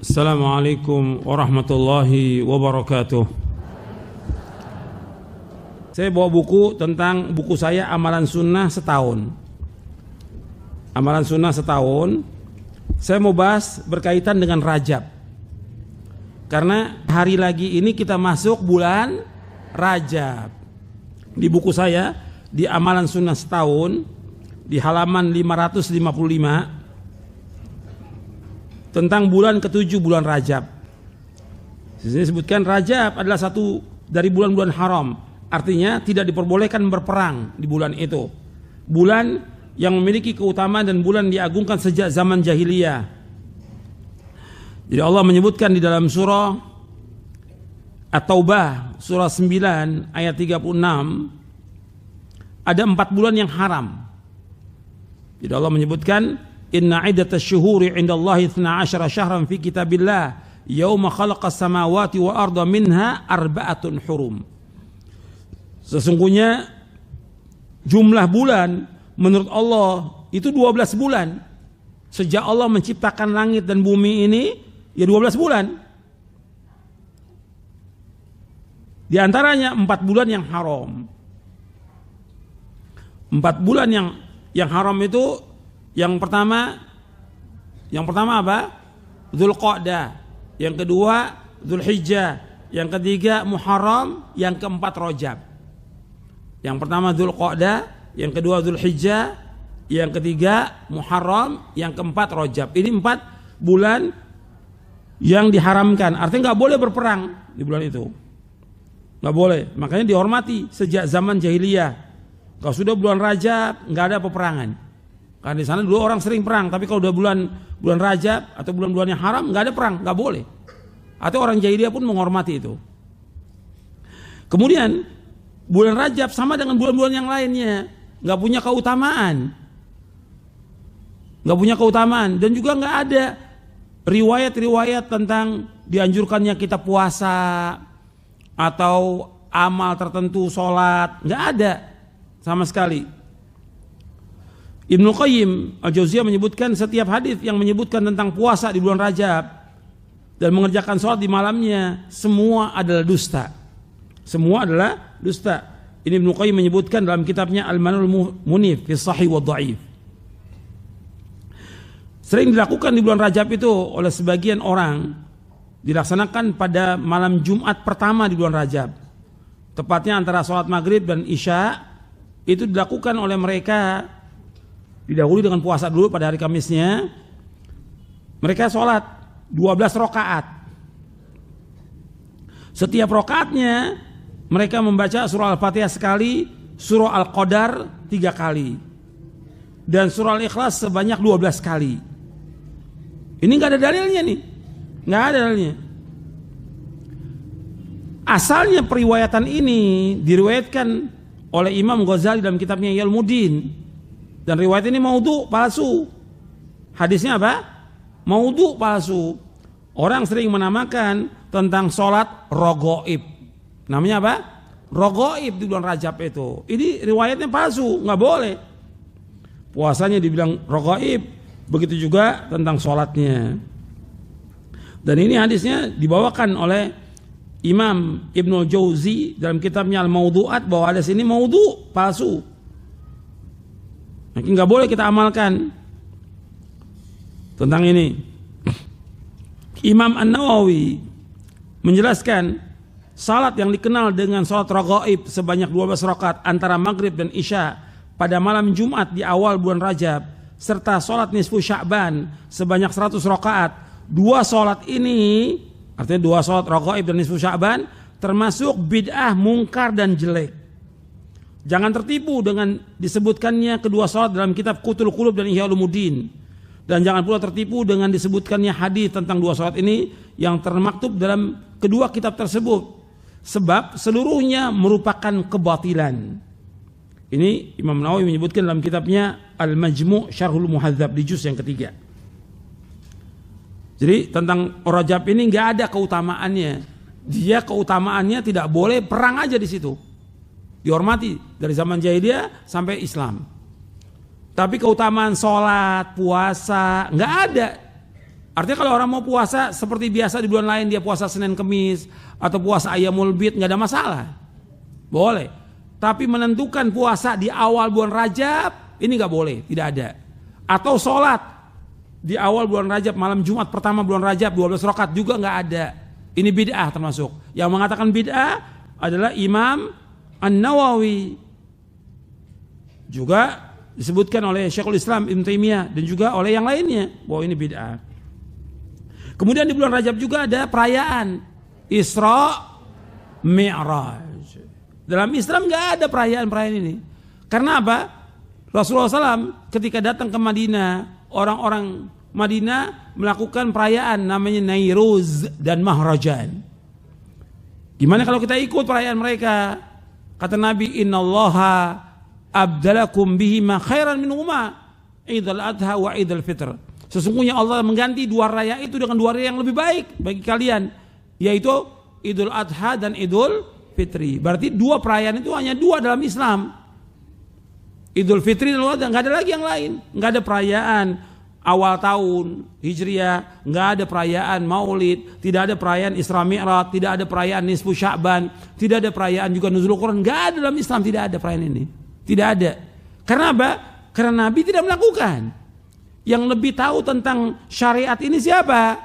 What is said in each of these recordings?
Assalamualaikum warahmatullahi wabarakatuh. Saya bawa buku tentang buku saya Amalan Sunnah Setahun. Amalan Sunnah Setahun. Saya mau bahas berkaitan dengan Rajab. Karena hari lagi ini kita masuk bulan Rajab. Di buku saya di Amalan Sunnah Setahun di halaman 555 tentang bulan ke-7 bulan Rajab. Di sini disebutkan Rajab adalah satu dari bulan-bulan haram. Artinya tidak diperbolehkan berperang di bulan itu. Bulan yang memiliki keutamaan dan bulan diagungkan sejak zaman jahiliyah. Jadi Allah menyebutkan di dalam surah At-Taubah surah 9 ayat 36 ada 4 bulan yang haram. Jadi Allah menyebutkan Inna iddatash syuhuri 'indallahi 12 syahran fi kitabillah yauma khalaqas samawati wal arda minha arba'atun hurum. Sesungguhnya jumlah bulan menurut Allah itu 12 bulan. Sejak Allah menciptakan langit dan bumi ini ya 12 bulan. Di antaranya 4 bulan yang haram. 4 bulan yang haram itu yang pertama apa? Dzulqa'dah, yang kedua Dzulhijjah, yang ketiga Muharram, yang keempat Rajab. Yang pertama Dzulqa'dah, yang kedua Dzulhijjah, yang ketiga Muharram, yang keempat Rajab. Ini 4 bulan yang diharamkan. Artinya nggak boleh berperang di bulan itu. Nggak boleh. Makanya dihormati sejak zaman jahiliyah. Kalau sudah bulan Rajab nggak ada peperangan. Karena di sana dulu orang sering perang, tapi kalau udah bulan Rajab atau bulan-bulan yang haram nggak ada perang, nggak boleh. Atau orang jahiliyah pun menghormati itu. Kemudian bulan Rajab sama dengan bulan-bulan yang lainnya, nggak punya keutamaan, dan juga nggak ada riwayat-riwayat tentang dianjurkannya kita puasa atau amal tertentu, sholat, nggak ada sama sekali. Ibnu Qayyim Al-Jauziyah menyebutkan setiap hadis yang menyebutkan tentang puasa di bulan Rajab dan mengerjakan sholat di malamnya semua adalah dusta. Semua adalah dusta. Ini Ibnu Qayyim menyebutkan dalam kitabnya Al-Manul Munif fi Shahih wa Dha'if. Sering dilakukan di bulan Rajab itu oleh sebagian orang, dilaksanakan pada malam Jumat pertama di bulan Rajab. Tepatnya antara sholat maghrib dan isya, itu dilakukan oleh mereka. Didahului dengan puasa dulu pada hari Kamisnya. Mereka sholat 12 rakaat. Setiap rakaatnya mereka membaca surah Al-Fatihah sekali, surah Al-Qadar 3 kali, dan surah Al-Ikhlas sebanyak 12 kali. Ini nggak ada dalilnya nih, nggak ada dalilnya. Asalnya periwayatan ini diriwayatkan oleh Imam Ghazali dalam kitabnya Yalmuddin. Dan riwayat ini maudhu, palsu. Hadisnya apa? Maudhu, palsu. Orang sering menamakan tentang sholat rogoib. Namanya apa? Rogoib di bulan Rajab itu. Ini riwayatnya palsu, nggak boleh. Puasanya dibilang rogoib, begitu juga tentang sholatnya. Dan ini hadisnya dibawakan oleh Imam Ibnu Jauzi dalam kitabnya Al-Maudhu'at bahwa hadis ini maudhu, palsu. Mungkin nggak boleh kita amalkan tentang ini. Imam An-Nawawi menjelaskan salat yang dikenal dengan salat raghaib sebanyak 12 rakaat antara maghrib dan isya pada malam Jumat di awal bulan Rajab serta salat nisfu Sya'ban sebanyak 100 rakaat. 2 salat ini, artinya 2 salat raghaib dan nisfu Sya'ban, termasuk bid'ah, mungkar dan jelek. Jangan tertipu dengan disebutkannya kedua salat dalam kitab Qutul Qulub dan Ihya Ulumuddin. Dan jangan pula tertipu dengan disebutkannya hadis tentang 2 salat ini yang termaktub dalam kedua kitab tersebut. Sebab seluruhnya merupakan kebatilan. Ini Imam Nawawi menyebutkan dalam kitabnya Al-Majmu' Syarhul Muhadzab di juz yang ketiga. Jadi tentang Rajab ini nggak ada keutamaannya. Dia keutamaannya tidak boleh perang aja di situ. Dihormati dari zaman jahiliyah sampai Islam. Tapi keutamaan sholat, puasa nggak ada. Artinya kalau orang mau puasa seperti biasa di bulan lain, dia puasa Senin Kemis atau puasa Ayyamul Bid, nggak ada masalah, boleh. Tapi menentukan puasa di awal bulan Rajab ini nggak boleh, tidak ada. Atau sholat di awal bulan Rajab, malam Jumat pertama bulan Rajab 12 rakaat juga nggak ada. Ini bid'ah termasuk. Yang mengatakan bid'ah adalah Imam An-Nawawi. Juga disebutkan oleh Syekhul Islam Ibnu Taimiyah dan juga oleh yang lainnya bahwa ini bid'ah. Kemudian di bulan Rajab juga ada perayaan Isra Mi'raj. Dalam Islam nggak ada perayaan-perayaan ini. Karena apa? Rasulullah SAW ketika datang ke Madinah, orang-orang Madinah melakukan perayaan namanya Nairuz dan Mahrajan. Gimana kalau kita ikut perayaan mereka? Kata Nabi, Innallaha abdalakum bihima khairan minhuma Idul Adha wa Idul Fitr. Sesungguhnya Allah mengganti dua raya itu dengan dua raya yang lebih baik bagi kalian, yaitu Idul Adha dan Idul Fitri. Berarti dua perayaan itu hanya dua dalam Islam. Idul Fitri dan Idul Adha, nggak ada lagi yang lain. Nggak ada perayaan awal tahun Hijriah, nggak ada perayaan Maulid, tidak ada perayaan Isra Mi'raj, tidak ada perayaan Nisfu Sya'ban, tidak ada perayaan juga Nuzul Quran. Nggak ada dalam Islam, tidak ada perayaan ini. Tidak ada. Karena apa? Karena Nabi tidak melakukan. Yang lebih tahu tentang syariat ini siapa?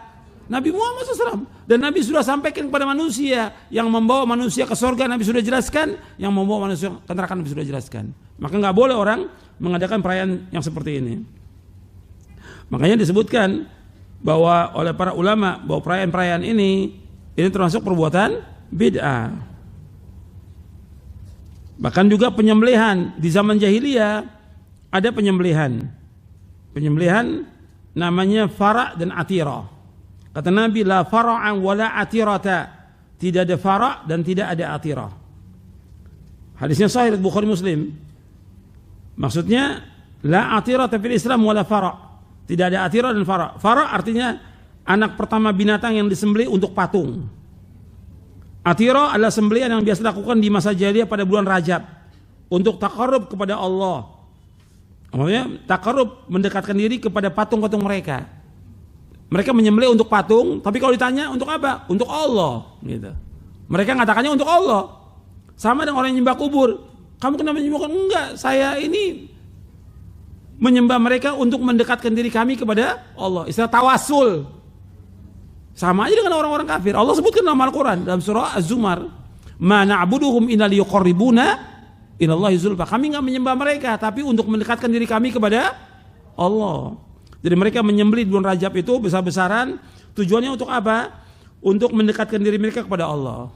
Nabi Muhammad SAW. Dan Nabi sudah sampaikan kepada manusia. Yang membawa manusia ke surga Nabi sudah jelaskan. Yang membawa manusia ke neraka Nabi sudah jelaskan. Maka nggak boleh orang mengadakan perayaan yang seperti ini. Makanya disebutkan bahwa oleh para ulama bahwa perayaan-perayaan ini termasuk perbuatan bid'ah. Bahkan juga penyembelihan di zaman jahiliyah ada penyembelihan. Penyembelihan namanya fara' dan atira. Kata Nabi, la fara'an wala atirata. Tidak ada fara' dan tidak ada atira. Hadisnya sahih Bukhari Muslim. Maksudnya la atirata fil Islam wala fara'. Tidak ada atira dan fara'. Fara' artinya anak pertama binatang yang disembelih untuk patung. Atira adalah sembelihan yang biasa dilakukan di masa jahiliyah pada bulan Rajab untuk takarrub kepada Allah. Maksudnya takarrub, mendekatkan diri kepada patung-patung mereka. Mereka menyembelih untuk patung, tapi kalau ditanya untuk apa? Untuk Allah, gitu. Mereka mengatakannya untuk Allah. Sama dengan orang yang menyembah kubur. Kamu kenapa menyembah? Enggak, saya ini menyembah mereka untuk mendekatkan diri kami kepada Allah. Istilah tawasul. Sama aja dengan orang-orang kafir. Allah sebutkan dalam Al-Quran dalam surah Az-Zumar, ma na'buduhum illa liyuqarribuna ilallahi zulfa. Kami enggak menyembah mereka, tapi untuk mendekatkan diri kami kepada Allah. Jadi mereka menyembelih di bulan Rajab itu besar-besaran. Tujuannya untuk apa? Untuk mendekatkan diri mereka kepada Allah.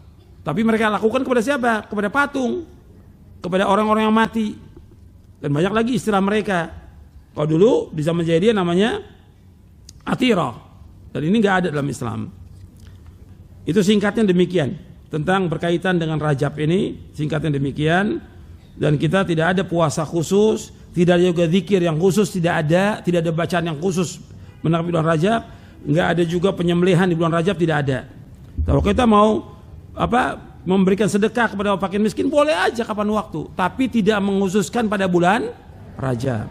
Tapi mereka lakukan kepada siapa? Kepada patung, kepada orang-orang yang mati. Dan banyak lagi istilah mereka. Kalau dulu di zaman jahiliyah namanya atira. Dan ini nggak ada dalam Islam. Itu singkatnya demikian tentang berkaitan dengan Rajab ini. Singkatnya demikian. Dan kita tidak ada puasa khusus, tidak ada juga zikir yang khusus, tidak ada bacaan yang khusus menanggapi bulan Rajab. Nggak ada juga penyembelihan di bulan Rajab, tidak ada. Kalau kita mau memberikan sedekah kepada fakir miskin boleh aja kapan waktu, tapi tidak mengkhususkan pada bulan Rajab.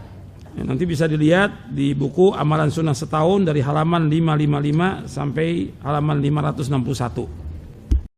Ya, nanti bisa dilihat di buku Amalan Sunnah Setahun dari halaman 555 sampai halaman 561.